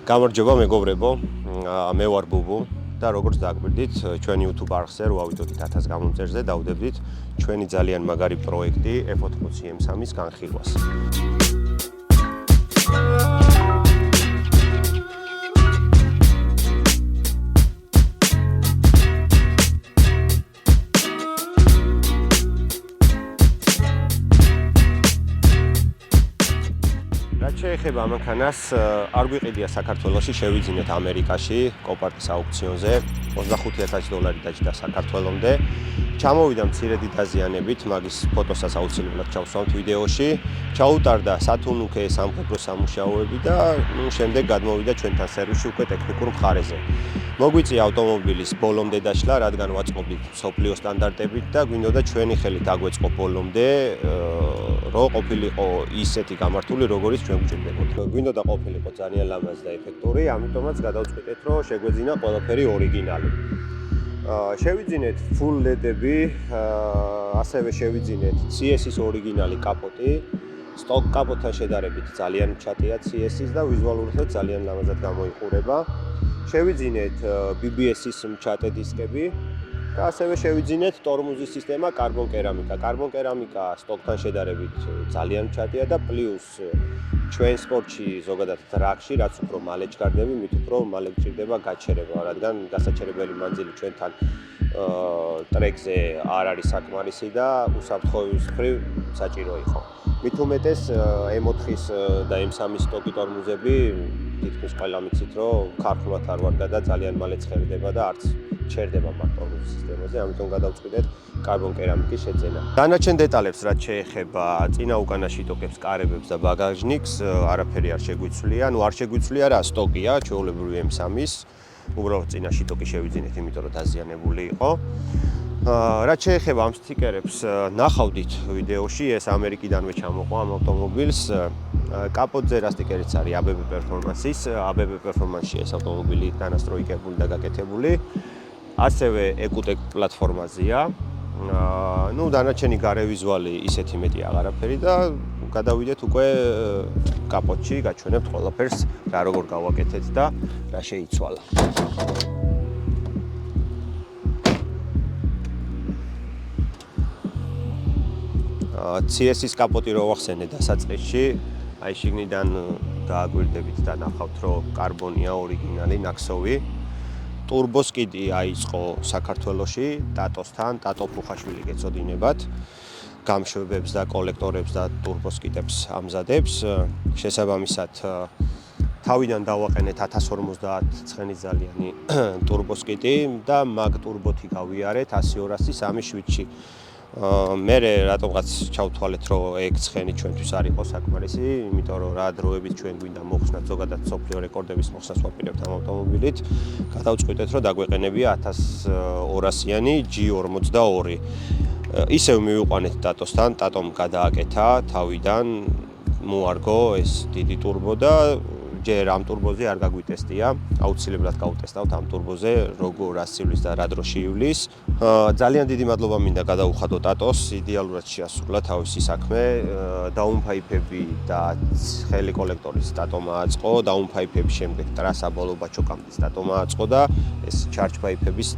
გამარჯობა მეგობრებო, მე ვარ ბუბუ და როგორც დაგვირდით, ჩვენი YouTube არხზე რო ავიდოდით 1000 გამომწერზე დავდებდით ჩვენი ძალიან მაგარი პროექტი F80 M3-ის განხილვას. შეეხება ამანქანას, არ გვიყიდია საქართველოში, შევიძინეთ ამერიკაში, კოპარტის აუქციონზე, $25,000 დაჭდა საქართველომდე. ჩამოვიდა მცირედი დაზიანებით, მაგის ფოტოსაც აუცილებლად ჩავსვამთ ვიდეოში. ჩაუტარდა სათუნუქე სამხედრო სამუშაოები და შემდეგ გადმოვიდა ჩვენთან სერვისში უკვე ტექნიკურ მხარეზე. მოგვიწია ავტომობილის ბოლომდე დაშლა, რადგან ვაწყობდით მსოფლიო სტანდარტებით და გვინდოდა ჩვენი ხელით აგვეწყო ბოლომდე, რომ ყოფილიყო ისეთი გამართული, როგორიც ჩვენ გვჭირდებოდა. გვინდოდა ყოფილიყო ძალიან ლამაზ და ეფექტური, ამიტომაც გადავწყვიტეთ, რომ შეგვეძინა ყველაფერი ორიგინალი. შევიძინეთ full LED-ები, ასევე შევიძინეთ CS-ის ორიგინალი კაპოტი. Stock კაპოტთან შედარებით ძალიან მჩატეა CS-ის და ვიზუალურადაც ძალიან ლამაზად გამოიყურება. შევიძინეთ BBS-ის მჩატე დისკები და ასევე შევიძინეთ ტორმუზის სისტემა კარბონ კერამიკა. კარბონ კერამიკა სტოკთან შედარებით ძალიან მჩატეა და პლუს ჩვენ სპორტში ზოგადად ტრაკში, რაც უფრო მალე ჩქარდები, მით უფრო მალე გჭირდება გაჩერება, რადგან გასაჩერებელი მანძილი ჩვენთან ტრეკზე არ არის საკმარისი და უსაფრთხოების მხრივ საჭირო იყო. მით უმეტეს M4-ის და M3-ის სტოკი ტორმუზები თითქმის ყველა მიცით, რომ ქარხნულად არ ვარგა და ძალიან მალე ცხერდება და არც ჩერდება მაგ ტორმუზის სისტემაზე, ამიტომ გადავწყვიტეთ კარბონ კერამიკის შეძენა. დანარჩენ დეტალებს, რაც შეეხება წინა უკანა შიტოკებს, კარებებს და ბაგაჟნიკს, არაფერი არ შეგვიცვლია. არ შეგვიცვლია რა, სტოკია, ჩვეულებრივი M3-ის. უბრალოდ წინა შიტოკი შევიძინეთ, იმიტომ რომ დაზიანებული იყო. რაც შეეხება ამ სტიკერებს, ნახავდით ვიდეოში, ეს ამერიკიდანვე ჩამოყვა ამ ავტომობილს. კაპოტზე რა სტიკერიც არის ABB Performance-ის. ABB Performance-ში ეს ავტომობილი დანასტროიკებული და გაკეთებული. ასევე EcoTec პლატფორმაზეა. დანარჩენი გარე ვიზუალი ისეთი მეტი აღარაფერი და გადავიდეთ უკვე კაპოტში, გაჩვენებთ ყველაფერს, რა როგორ გავაკეთეთ და რა შეიცვალა. CS-ის კაპოტი რო ვახსენე დასაწყისში, აი შიგნიდან გააგვირდებით და ნახავთ, რომ კარბონია ორიგინალი, ნაქსოვი. ტურბოს კიდი აიწყო საქართველოში, ტატოსთან, ტატო ფუხაშვილი გეწოდინებათ. გამშვებებს და კოლექტორებს და ტურბოს კიდებს ამზადებს. შესაბამისად, თავიდან დავაყენეთ 1050 ცხენისძალიანი ტურბოს კიდი და მაგ ტურბოთი გავიარეთ 100-200 3 შვიდში. მე რატომღაც ჩავთვალეთ, რომ ეგ ცხენი ჩვენთვის არ იყო საკმარისი, იმიტომ რომ რა დროებით ჩვენ გვინდა მოხსნათ ზოგადად მსოფლიო რეკორდების მოხსნას ვაპირებთ ამ ავტომობილით, გადავწყვიტეთ, რომ დაგვეყენებია 1200-იანი G42. ისევ მივიყვანეთ ტატოსთან, ტატომ გადააკეთა თავიდან, მოარგო ეს დიდი ტურბო და ჯერ ამ ტურბოზე არ გაგვიტესტია, აუცილებლად გავუტესტავთ ამ ტურბოზე, როგორ ასივლის და რა დროში ივლის. ძალიან დიდი მადლობა მინდა გადაუხადო ტატოს, იდეალურად შეასრულა თავისი საქმე, დაუნფაიფები და ცხელი კოლექტორის ტატომა აწყო, დაუნფაიფების შემდეგ ტრასა ბოლო-ბაჩოკამდე ტატომა აწყო და ეს ჩარჯ ფაიფების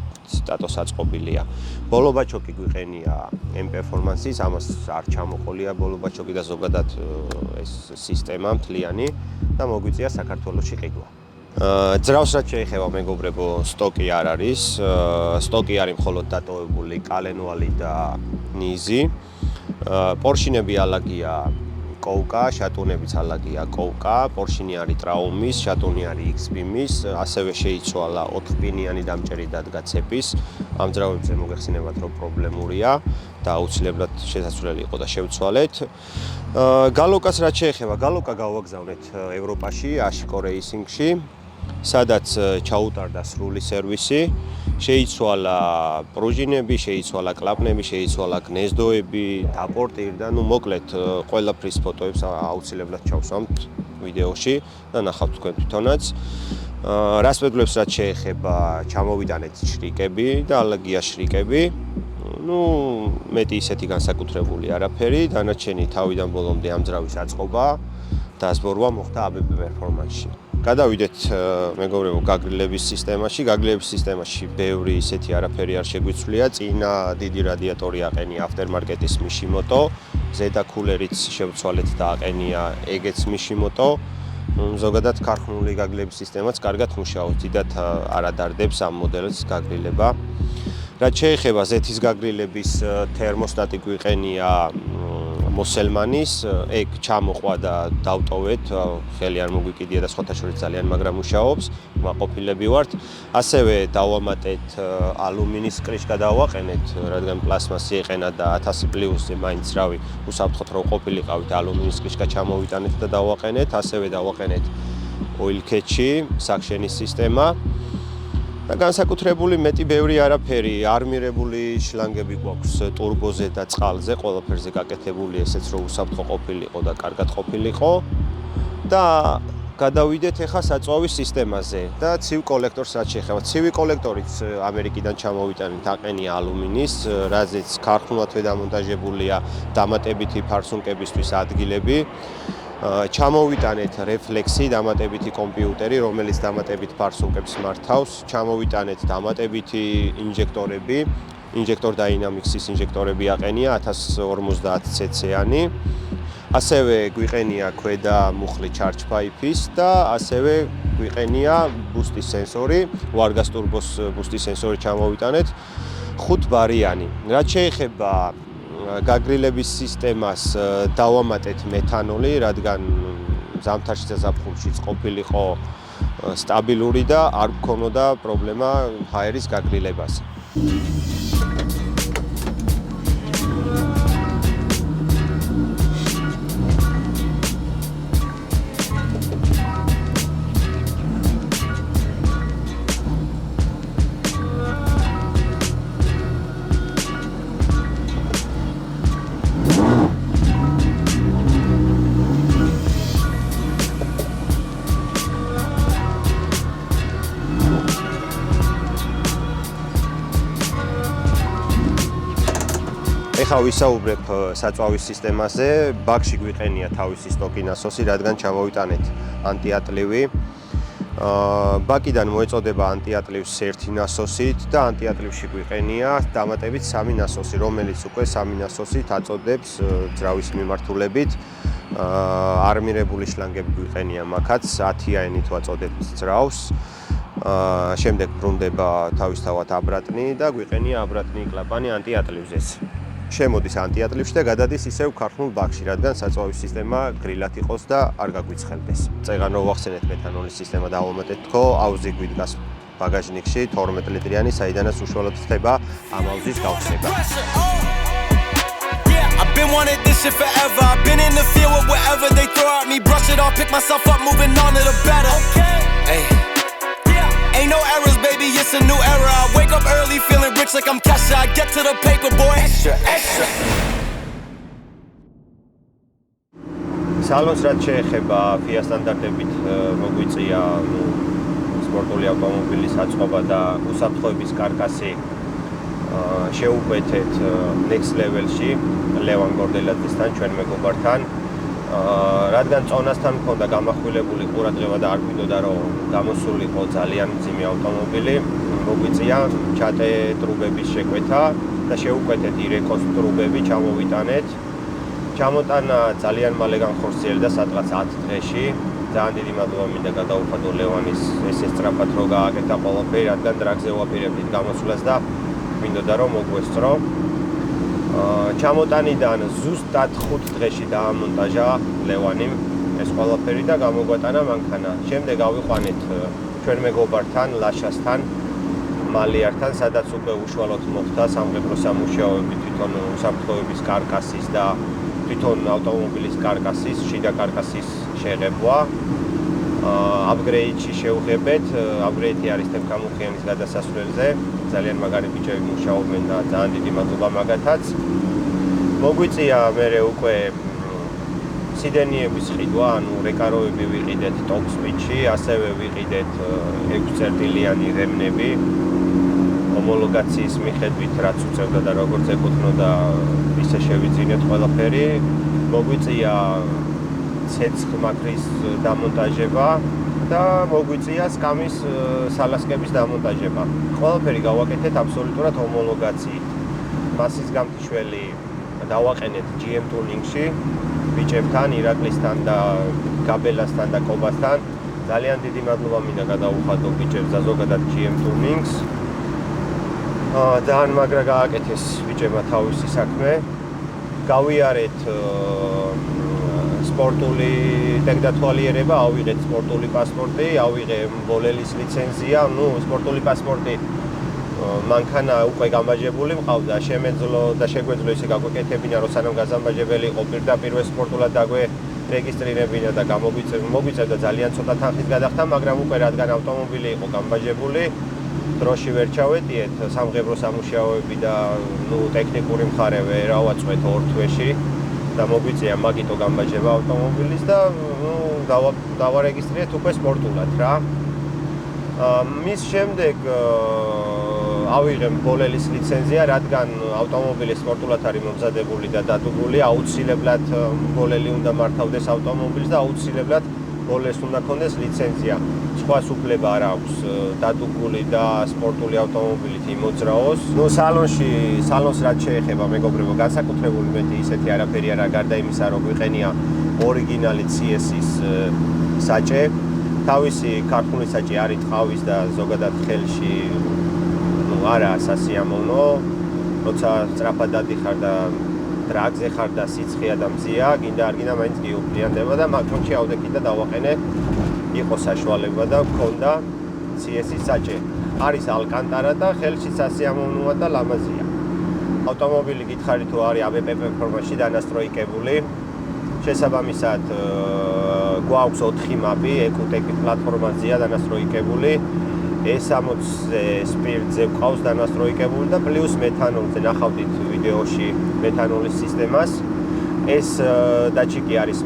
ტატოს აწყობილია. ბოლო-ბაჩოკი გვიყენია M Performance-ის, ამას არ ჩამოყოლია ბოლო-ბაჩოკი და ზოგადად ეს სისტემა მთლიანი და მოგვიწია საქართველოში ყიდვა. ძრავს რაც შეეხება მეგობრებო, სტოკი არ არის. სტოკი არის მხოლოდ დატოვებული კალენვალი და ნიზი. პორშინები ალაგია კოუკა, შატუნებიც ალაგია კოუკა, პორშინი არის ტრაუმის, შატუნი არის X-Beam-ის, ასევე შეიცვალა 4-პინიანი დამჭერი დადგაცების. ამ ძრავებზე მოგეხსენებათ, რომ პრობლემურია და აუცილებლად შესაძლებელი იყო და შევცვალეთ. გალოკას რაც შეეხება, გალოკა გავაგზავნეთ ევროპაში, Ashiko Racing-ში, სადაც ჩაუტარდა სრული სერვისი. შეიცვალა პრუჟინები, შეიცვალა კლაპნები, შეიცვალა გნეზდოები, დაპორტირდა, მოკლედ ყველაფრის ფოტოებს აუცილებლად ჩავსვამთ ვიდეოში და ნახავთ თქვენ თვითონაც. რასპედლებს რაც შეეხება, ჩამოვიტანეთ შრიკები და ალაგია შრიკები. მეტი ისეთი განსაკუთრებული არაფერი, დანარჩენი თავიდან ბოლომდე ამ ძრავის აწყობა და ზბორვა მოხდა ABB Performance-ში. გადავიდეთ მეგობრებო გაგრილების სისტემაში. გაგრილების სისტემაში ბევრი ისეთი არაფერი არ შეგვიცვლია. წინა დიდი რადიატორი აყენია aftermarket-ის Mishimoto, ზედა კულერიც შევცვალეთ და აყენია ეგეც Mishimoto. ზოგადად ქარხნული გაგრილების სისტემაც კარგად მუშაობს. დიდად არ ადარდებს ამ მოდელს გაგრილება. რაც შეეხება ზეთის გაგრილების თერმოსტატი გვიყენია მოსელმანის, ეგ ჩამოყვა და დავტოვეთ, ხელი არ მოგვიკიდია და სხვათა შორის ძალიან მაგრამ მუშაობს, მაყოფილები ვართ. ასევე დავამატეთ ალუმინის კრიშკა დავაყენეთ, რადგან პლასმასი ეყენა და 1000 პლუსზე მაინც რავი, უსაფრთხოდ რო ყოფილიყავით ალუმინის კრიშკა ჩამოვიტანეთ და დავაყენეთ, ასევე დავაყენეთ oil catch-ი, saksheni სისტემა. და განსაკუთრებული მეტი ბევრი არაფერი, არმირებული შლანგები გვაქვს ტურბოზე და წყალზე, ყველაფერზე გაკეთებული ესეც რომ უსაფრთხო ყოფილიყო და კარგად ყოფილიყო. და გადავიდეთ ახლა საწვავის სისტემაზე და ცივ კოლექტორს რაც შეეხება. ცივი კოლექტორიც ამერიკიდან ჩამოვიტანეთ, აყენია ალუმინის, რაზეც ქარხნულადვე დამონტაჟებულია დამატებითი ფარსუნკებისთვის ადგილები. ჩამოვიტანეთ რეფლექსი, დამატებითი კომპიუტერი, რომელიც დამატებით ფარსუნკებს მართავს, ჩამოვიტანეთ დამატებითი ინჟექტორები, ინჟექტორ დაინამიქსის ინჟექტორები აყენია 1050 cc-იანი. ასევე გვიყენია ქვედა მუხლი charge pipe-ის და ასევე გვიყენია ბუსტის სენსორი, ვარგას ტურბოს ბუსტის სენსორი ჩამოვიტანეთ 5 ბარიანი. რაც შეეხება გაგრილების სისტემას დავამატეთ მეთანოლი, რადგან ზამთარში და ზაფხულშიც ყოფილიყო სტაბილური და არ გქონოდა პრობლემა ჰაერის გაგრილებაზე. ეხლა ვისაუბრებ საწვავის სისტემაზე. ბაკში გვიყენია თავისი სტოკი ნასოსი, რადგან ჩამოვიტანეთ ანტიატლივი. ბაკიდან მოეწოდება ანტიატლივს ერთი ნასოსით და ანტიატლივში გვიყენია დამატებით 3 ნასოსი, რომელიც უკვე 3 ნასოსით აწოდებს ძრავის მიმართულებით. არმირებული შლანგები გვიყენია მაქაც 10-იანით ვაწოდებთ ძრავს. შემდეგ ბრუნდება თავისთავად აბრატნი და გვიყენია აბრატნი კლაპანი ანტიატლივზეც. შემოდის ანტიატლივში და გადადის ისევ ქარხნულ ბაკში, რადგან საწვავის სისტემა გრილად იყოს და არ გაგვიცხელდეს. წეგან რო ვახსენეთ მეთანოლის სისტემა დავამატეთ თქო, აუზი გვიდგას ბაგაჟნიკში 12 ლიტრიანი, საიდანაც უშუალოდ ხდება ამ აუზის გავხსნება. I've been wanting this shit forever. I've been in the field with whatever they throw at me. Brush it off, pick myself up, moving on to the better. Hey. Ain't no errors, baby, it's a new era. I wake up early, feeling rich like I'm Kesha. I get to the paper, boy. Extra, extra. სალონს რაც შეეხება FIA სტანდარტებით მოგვიწია სპორტული ავტომობილის აწყობა და უსაფრთხოების კარკასი შეუკვეთეთ next level-ში ლევან გორდელაძესთან, ჩვენ მეგობართან. რადგან წონასთან მქონდა გამახვილებული ყურადღება და არ გვინდოდა რომ გამოსულიყო ძალიან მძიმე ავტომობილი, მოგვიწია ჩატე ტრუბების შეკვეთა და შევუკვეთეთ ირეკოს ტრუბები, ჩამოვიტანეთ. ჩამოტანა ძალიან მალე განხორციელდა, სადღაც 10 დღეში. ძალიან დიდი მადლობა მინდა გადაუხადო ლევანის ესე სწრაფად რო გააკეთა ყველაფერი, რადგან დრაგზე ვაპირებდით გამოსვლას და მინდოდა რომ მოგვესწრო. ჩამოტანიდან ზუსტად 5 დღეში დაამონტაჟა ლევანიმ ეს ყველაფერი და გამოგვატანა მანქანა. შემდეგ ავიყვანეთ ჩვენ მეგობართან, ლაშასთან, მალიართან, სადაც უკვე უშუალოდ მოხდა სამხედრო სამუშაოები თვითონ უსაფრთხოების კარკასის და თვითონ ავტომობილის კარკასის, შიდა კარკასის შეღებვა. აპგრეიდში შევღებეთ, აპგრეიდი არის თემქამუხიანის გადასასვლელზე. ძალიან მაგარი ბიჭები მუშაობენ და ძალიან დიდი მადლობა მაგათაც. მოგვიწია მერე უკვე სიდენიების ყიდვა, ანუ რეკაროები ვიყიდეთ top speed-ში, ასევე ვიყიდეთ 6 წერტილიანი რემნები. ჰომოლოგაციის მიხედვით რაც უწევდა და როგორც ეკუთვნოდა, ისე შევიძინეთ ყველაფერი. მოგვიწია ცეცხლმაქრის დამონტაჟება, და მოგვიწია სკამის სალასკების დამონტაჟება. ყველაფერი გავაკეთეთ აბსოლუტურად ჰომოლოგაციით. მასის გამტიშველი დავაყენეთ GM Tuning-ში ბიჭებთან, ირაკლისთან და გაბელასთან და კობასთან. ძალიან დიდი მადლობა მინდა გადაუხადო ბიჭებს და ზოგადად GM Tuning-ს. ძალიან მაგრა გააკეთეს ბიჭებმა თავისი საქმე. გავიარეთ სპორტული ტექნათვალიერება, ავიღეთ სპორტული პასპორტი, ავიღე ბოლელის ლიცენზია, სპორტული პასპორტი მანქანა უკვე გამაჯებული მყავდა, შემეძლო და შეგვეძლო ისე გაგვეკეთებინა, რომ სანამ გაზამბაჯებელი იყო პირდაპირ სპორტულად დაგვერეგისტრირებინა და მოგვიწევდა ძალიან ცოტა თანხით გადახდა, მაგრამ უკვე რადგან ავტომობილი იყო გამაჯებული, დროში ვერ ჩავეტიეთ, სამღებრო სამუშაოები და ტექნიკური მხარე ვერ ავაწყვეთ 2 თვეში და მოგვიწია მაგიტო გამაჯება ავტომობილის და დავარეგისტრირეთ უკვე სპორტულად რა. მის შემდეგ ავიღე ბოლელის ლიცენზია, რადგან ავტომობილი სპორტულად არის მომზადებული და დადებული, აუცილებლად ბოლელი უნდა მართავდეს ავტომობილს და აუცილებლად ბოლეს უნდა ქონდეს ლიცენზია. სხვა უფლება არ აქვს დადებული და სპორტული ავტომობილით იმოძრაოს. სალონს რაც შეეხება, მეგობრებო, განსაკუთრებული მეტი ისეთი არაფერი არა, გარდა იმისა, რომ გვიყენია ორიგინალი CS-ის საჭე. თავისი ქართული საჭე არის ტყავის და ზოგადად ხელში არა სასიამოვნო, როცა სწრაფად დადიხარ და დრაგზე ხარ და სიცხეა და მზია, გინდა არ გინდა მაინც გიუბრიანდება და მაგონში ავდექი და დავაყენე, იყო საშუალება და მქონდა CS-ის საჭე. არის ალკანტარა და ხელში სასიამოვნოა და ლამაზია. ავტომობილი გითხარი თუ არის ABP ფორმაში დანასტროიკებული, შესაბამისად გვაქვს 4 მაპი, ეკუტეკი პლატფორმაზეა დანასტროიკებული. E60-ზე სპირტზე გვყავს დანასტროიკებული და პლუს მეთანოლზე ნახავდით ვიდეოში მეთანოლის სისტემას. ეს დაჩიკი არის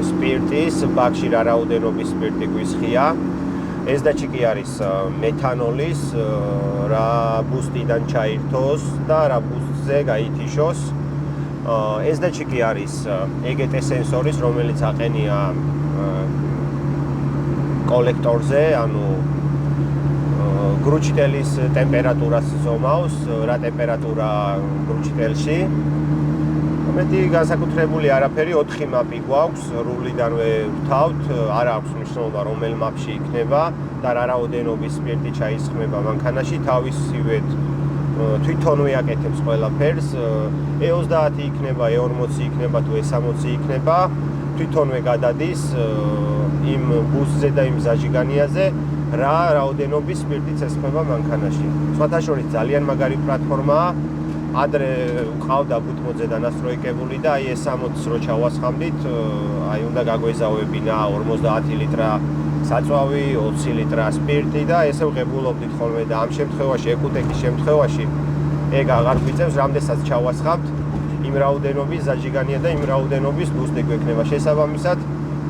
სპირტის, ბაკში რა რაოდენობის სპირტი გვისხია. ეს დაჩიკი არის მეთანოლის, რა ბუსტიდან ჩაირთოს და რა ბუსტზე გაითიშოს. ეს დაჩიკი არის EGT სენსორის, რომელიც აყენია კოლექტორზე, ანუ გრუჩიტელის ტემპერატურას ზომავს, რა ტემპერატურა გრუჩიტელში. მეტი განსაკუთრებული არაფერი, 4 მაპი გვაქვს, რულიდანვე ვთავთ, არ აქვს მნიშვნელობა რომელ მაპში იქნება და რა რაოდენობის სპირტი ჩაისხმება მანქანაში, თავისივეთ თვითონ ვიაკეთებს ყველაფერს. E30 იქნება, E40 იქნება თუ E60 იქნება, თვითონვე გადადის იმ ბუსზე და იმ ზაჟიგანიაზე რა რაოდენობის სპირტიც ესხმება მანქანაში. სხვათა შორის ძალიან მაგარი პლატფორმაა. ადრე ვყავდა ბუთმოძე დანასტროიკებული და აი E60-ს რო ჩავასხამდით, აი უნდა გაგვეზავებინა 50 ლიტრა საწვავი, 20 ლიტრა სპირტი და ესე ვღებულობდით ხოლმე და ამ შემთხვევაში, ეკუტეკის შემთხვევაში ეგ აღარ გვიწევს, რამდენსაც ჩავასხამთ, იმ რაოდენობის ზაჟიგანია და იმ რაოდენობის ბუსტი გვექნება. შესაბამისად,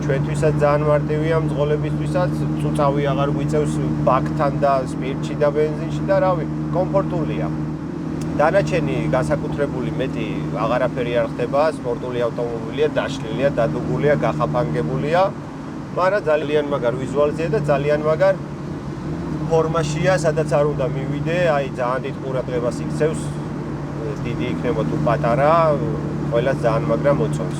ჩვენთვისაც ძალიან მარტივია მძღოლებისთვისაც, წუწავი აღარ გვიწევს ბაკთან და სპირტში და ბენზინში და რავი, კომფორტულია. დანარჩენი განსაკუთრებული მეტი აღარაფერი არ ხდება, სპორტული ავტომობილია, დაშლილია, დადუგულია, გახაფანგებულია, მაგრამ ძალიან მაგარ ვიზუალზეა და ძალიან მაგარ ფორმაშია, სადაც არ უნდა მივიდე, აი ძალიან დიდ ყურადღებას იქცევს, დიდი იქნება თუ პატარა, ყველას ძალიან მაგრა მოწონს.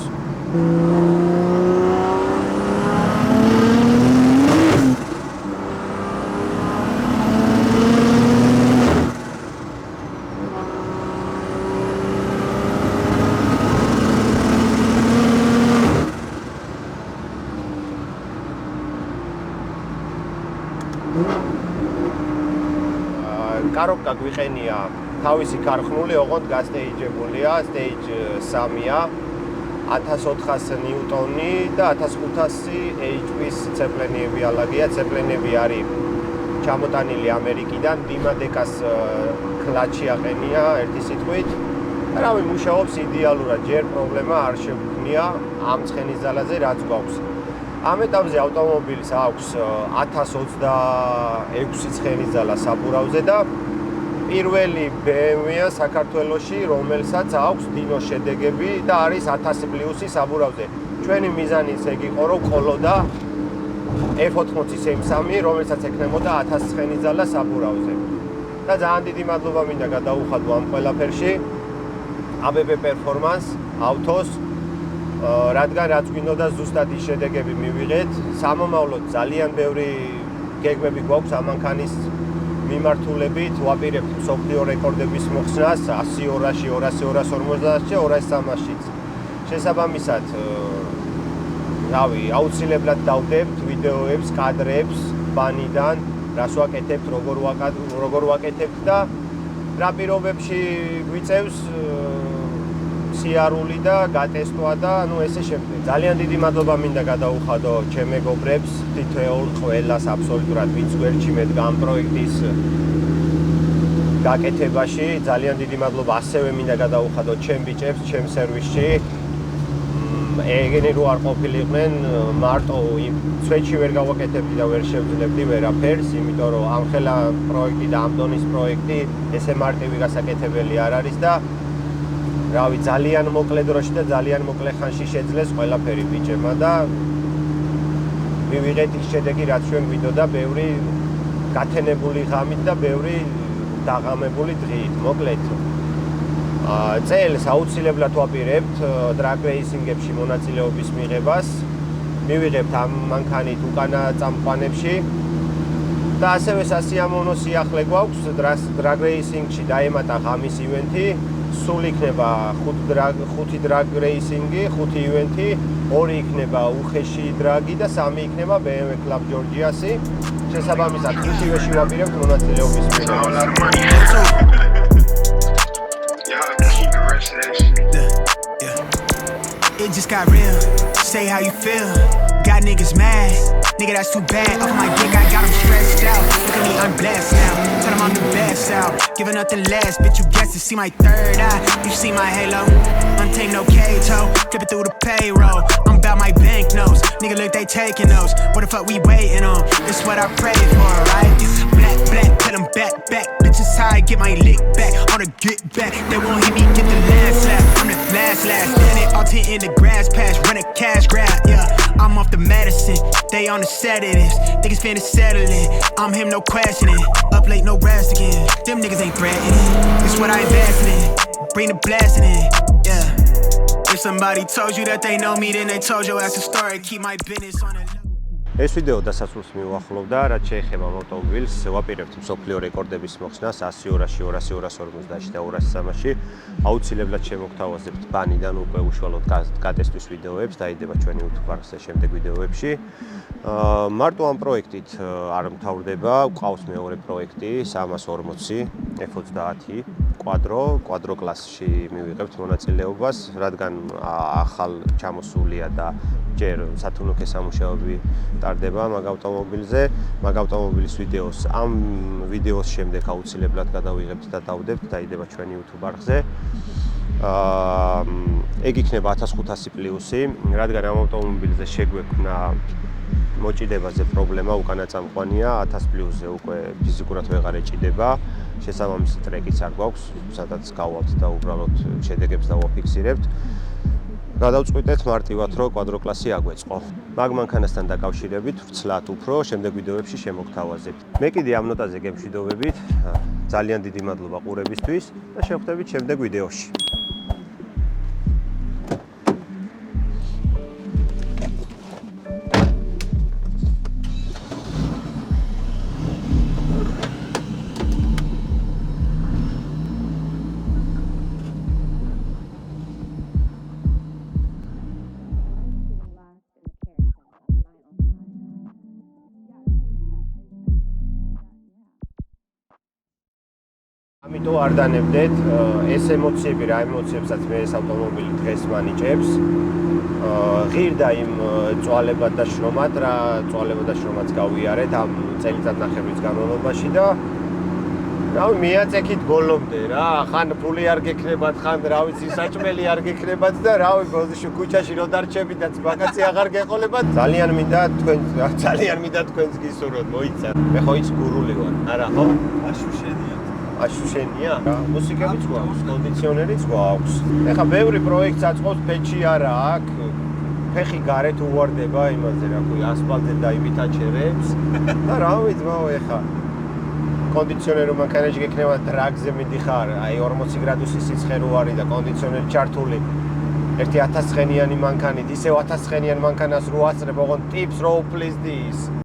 კარობკა გვიყენია თავისი ქარხნული, ოღონდ გასტეიჯებულია, stage 3-ია, 1400 ნიუტონი და 1500 HP-ის ცეპლენები ალაგია. ცეპლენები არის ჩამოტანილი ამერიკიდან, დიმადეკას კლაჩი აყენია ერთი სიტყვით. რავი, მუშაობს იდეალურად, ჯერ პრობლემა არ შეგვქნია ამ ცხენის ძალაზე, რაც გვაქვს. ამ ეტაპზე ავტომობილს აქვს 1026 ცხენის ძალა საბურავზე და პირველი BMW-ა საქართველოში, რომელსაც აქვს დინო შედეგები და არის 1000 პლუსი საბურავზე. ჩვენი მიზანი ეგ იყო, რომ ყოლოდა F80 M3, რომელსაც ექნებოდა 1000 ცხენი ძალა საბურავზე. და ძალიან დიდი მადლობა მინდა გადაუხადო ამ ყველაფერში ABB Performance ავტოს, რადგან რაც გვინდოდა ზუსტად ის შედეგები მივიღეთ. Სამომავლოდ ძალიან ბევრი გეგმები გვაქვს ამ მანქანის მიმართულებით, ვაპირებთ მსოფლიო რეკორდების მოხსნას 100 ორაში, 200, 250-ში, 200-300-შიც. შესაბამისად, რავი, აუცილებლად დავდებთ ვიდეოებს, კადრებს ბანიდან, რას ვაკეთებთ, როგორ ვაკეთებთ და რა პირობებში გვიწევს სიარული და გატესტვა და ესე შემდეგ. ძალიან დიდი მადლობა მინდა გადაუხადო ჩემ მეგობრებს, თითოეულ ყველას აბსოლუტურად ვინც გვერდში მედგა ამ პროექტის გაკეთებაში. ძალიან დიდი მადლობა ასევე მინდა გადაუხადო ჩემ ბიჭებს, ჩემ სერვისში. ეგენი რო არ ყოფილიყვნენ, მარტო სვეტში ვერ გავაკეთებდი და ვერ შევძლებდი ვერაფერს, იმიტომ რომ ამხელა პროექტი და ამ დონის პროექტი ესე მარტივი გასაკეთებელი არ არის და რავი, ძალიან მოკლე დროში და ძალიან მოკლე ხანში შეძლეს ყველაფერი ბიჭებმა და მივიღეთ ის შედეგი, რაც ჩვენ გვინდოდა, ბევრი გათენებული ღამით და ბევრი დაღამებული დღით. მოკლედ, წელს აუცილებლად ვაპირებთ drag racing-ებში მონაწილეობის მიღებას. მივიღებთ ამ მანქანით უკანა წამყვანებში და ასევე სასიამოვნო სიახლე გვაქვს drag racing-ში დაემატა ღამის ივენთი. სულ იქნება 5 drag racing-ი, 5 ივენთი, 2 იქნება უხეში დრაგი და 3 იქნება BMW Club Georgias-ი. შესაბამისად, 5-ივეში ვაპირებთ მონაწილეობის მიღებას. It just got real. Say how you feel. Got niggas mad. Nigga, that's too bad. Off my dick, I got them stressed out. Look at me, I'm blessed now. Tell them I'm the best out. Giving nothing less. Bitch, you guessed it. See my third eye. You see my halo. Untamed, no cage, ho. Dripping through the payroll. I'm about my banknotes. Nigga, look, they taking those. What the fuck we waiting on? This what I prayed for, right? Black, black, tell them back, back. Bitches high, get my lick back. On the get back. They won't hit me, get the last slap. I'm the last. Then it all tent in the grass patch. Run a cash grab, yeah. I'm off the medicine. They on the sedatives. Niggas finna settle it. I'm him, no questioning. Up late, no rest again. Them niggas ain't threatening. It's what I invested in. Bring the blasting in, yeah. If somebody told you that they know me, then they told your ass a story. Keep my business on the low. ეს ვიდეო დასასრულს მივუახლოვდა, რაც შეეხება ავტომობილს, ვაპირებთ მსოფლიო რეკორდების მოხსნას 100 ორაში, 200, 250-ში და 200-300-ში. აუცილებლად შემოგთავაზებთ ბანიდან უკვე უშუალოდ გატესტვის ვიდეოებს, დაიდება ჩვენი YouTube არხზე შემდეგ ვიდეოებში. მარტო ამ პროექტით არ მთავრდება, გვყავს მეორე პროექტი 340 F30 კვადრო კლასში მივიღებთ მონაწილეობას, რადგან ახალ ჩამოსულია და ჯერ სათუნუქე სამუშაოები ტარდება მაგ ავტომობილზე, მაგ ავტომობილის ვიდეოს ამ ვიდეოს შემდეგ აუცილებლად გადავიღებთ და დავდებთ, დაიდება ჩვენი YouTube არხზე. ეგ იქნება 1500 პლუსი, რადგან ამ ავტომობილზე შეგვექმნა მოჭიდებაზე პრობლემა, უკანა წამყვანია 1000 პლუსზე უკვე ფიზიკურად ვეღარ ეჭიდება. შესაბამისი ტრეკიც არ გვაქვს, სადაც გავვალთ და უბრალოდ შედეგებს დავაფიქსირებთ. გადავწყვიტეთ მარტივად, რომ კვადრო კლასი აგვეწყო. მაგ მანქანასთან დაკავშირებით ვცლათ უფრო შემდეგ ვიდეოებში შემოგთავაზებთ. მე კიდე ამ ნოტაზე გემშვიდობებით. ძალიან დიდი მადლობა ყურებისთვის და შევხვდებით შემდეგ ვიდეოში. ამიტომ არ დანებდეთ ეს ემოციები, რა ემოციებსაც მე ეს ავტომობილი დღეს მანიჭებს. ღირდა იმ წვალებად და შრომად, რა წვალებად და შრომაც გავიარეთ ამ წელიწადნახევრის განმავლობაში და რავი, მიაწექით ბოლომდე რა, ხან ფული არ გექნებათ, ხან რა ვიცი, საჭმელი არ გექნებათ და რავი, ბოზიში ქუჩაში რო დარჩებიდაც ბაკაცი აღარ გეყოლებათ. ძალიან მინდა თქვენს გისურვოთ, მოიცა. მე ხო ის გურული ვარ, არა ხო? აშუშენია? მუსიკებიც გვაქვს, კონდიციონერიც გვაქვს. ეხლა ბევრი პროექტს აწყობს, ფეჩი არა აქვს. ფეხი გარეთ უვარდება იმაზე, რა ქვია, ასფალტზე დაიბით აჩერებს და რა ვიცმაო ეხა. კონდიციონერი მანქანაში გექნება დრაგზე მიდიხარ, აი 40 გრადუსის სიცხე რო არის და კონდიციონერი ჩართული. ერთი 1000 ცხენიანი მანქანით, ისევ 1000 ცხენიან მანქანას რო აცრებ, ოღონდ ტიპს რო უფლის დის.